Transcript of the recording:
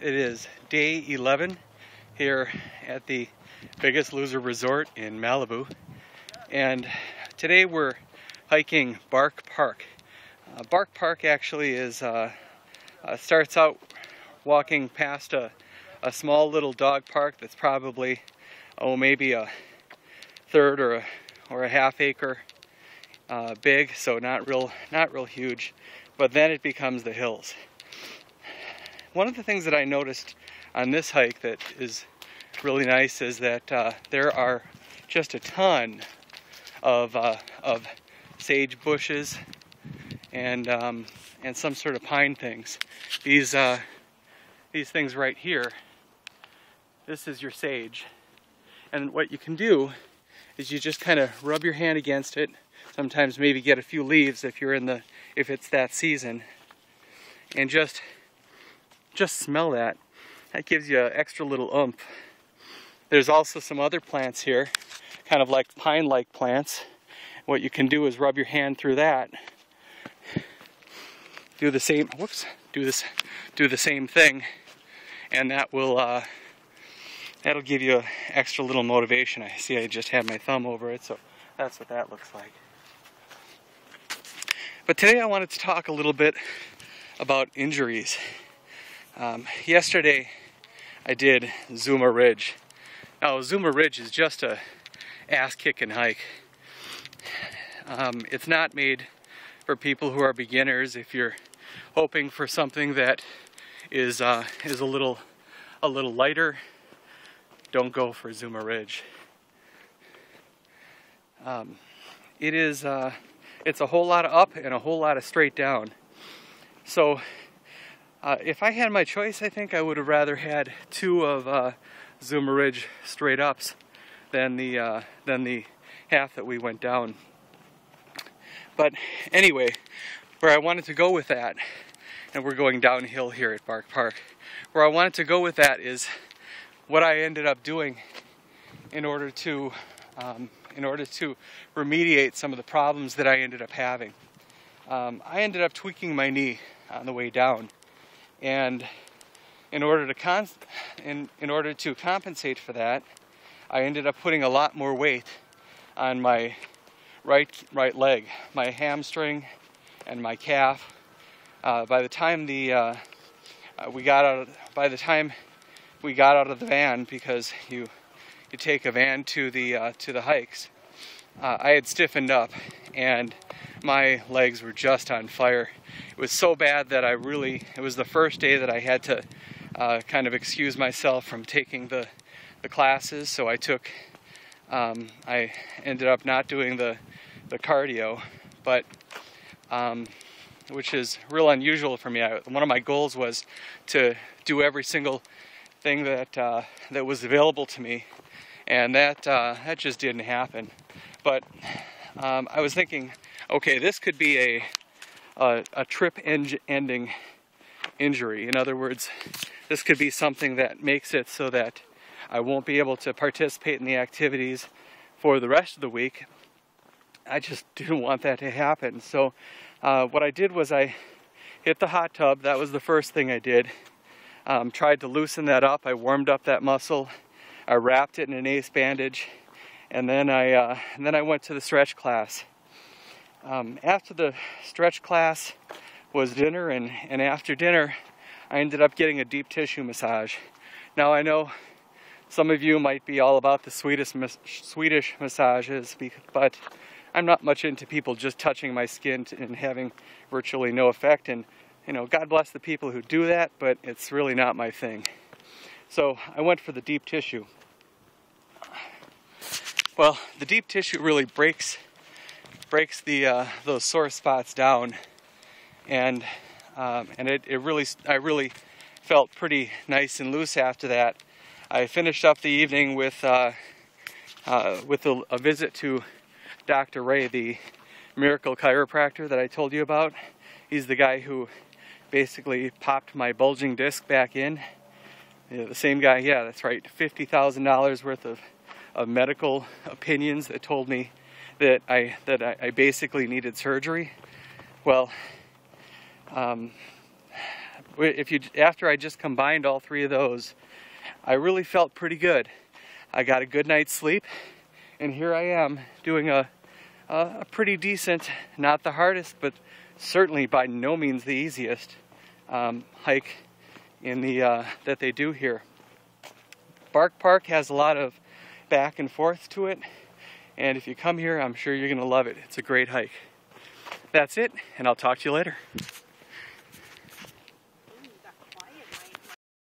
It is day 11 here at the Biggest Loser Resort in Malibu, and today we're hiking Bark Park. Bark Park actually is starts out walking past a small little dog park that's probably maybe a third or a half acre big, so not real huge, but then it becomes the hills. One of the things that I noticed on this hike that is really nice is that there are just a ton of sage bushes and some sort of pine things. These things right here, this is your sage, and what you can do is you just kind of rub your hand against it. Sometimes maybe get a few leaves if it's that season, and just smell that. That gives you an extra little oomph. There's also some other plants here, kind of like pine-like plants. What you can do is rub your hand through that. Do the same. Do the same thing, and that will that'll give you an extra little motivation. I see I just had my thumb over it, so that's what that looks like. But today I wanted to talk a little bit about injuries. Yesterday I did Zuma Ridge. Now Zuma Ridge is just a ass-kicking hike. It's not made for people who are beginners. If you're hoping for something that is a little lighter, don't go for Zuma Ridge. It's a whole lot of up and a whole lot of straight down. So if I had my choice, I think I would have rather had two of Zuma Ridge straight ups than the half that we went down. But anyway, where I wanted to go with that, and we're going downhill here at Bark Park, where I wanted to go with that is what I ended up doing in order to remediate some of the problems that I ended up having. I ended up tweaking my knee on the way down, and in order to compensate for that, I ended up putting a lot more weight on my right leg, my hamstring, and my calf. By the time we got out of the van, because you take a van to the hikes, I had stiffened up and my legs were just on fire. It was so bad that it was the first day that I had to kind of excuse myself from taking the classes, so I ended up not doing the cardio, but which is real unusual for me. One of my goals was to do every single thing that was available to me, and that just didn't happen. But I was thinking, okay, this could be a trip-ending injury. In other words, this could be something that makes it so that I won't be able to participate in the activities for the rest of the week. I just didn't want that to happen. So what I did was I hit the hot tub. That was the first thing I did. Tried to loosen that up. I warmed up that muscle. I wrapped it in an ACE bandage, and then I went to the stretch class. After the stretch class was dinner, and after dinner I ended up getting a deep tissue massage. Now I know some of you might be all about the Swedish massages, but I'm not much into people just touching my skin and having virtually no effect. And God bless the people who do that, but it's really not my thing. So I went for the deep tissue. Well, the deep tissue really breaks those sore spots down, and I really felt pretty nice and loose after that. I finished up the evening with a visit to Dr. Ray, the miracle chiropractor that I told you about. He's the guy who basically popped my bulging disc back in. The same guy, yeah, that's right, $50,000 worth of medical opinions that told me that I basically needed surgery. Well, After I just combined all three of those, I really felt pretty good. I got a good night's sleep, and here I am doing a pretty decent, not the hardest, but certainly by no means the easiest hike in the that they do here. Bark Park has a lot of back and forth to it, and if you come here, I'm sure you're going to love it. It's a great hike. That's it, and I'll talk to you later.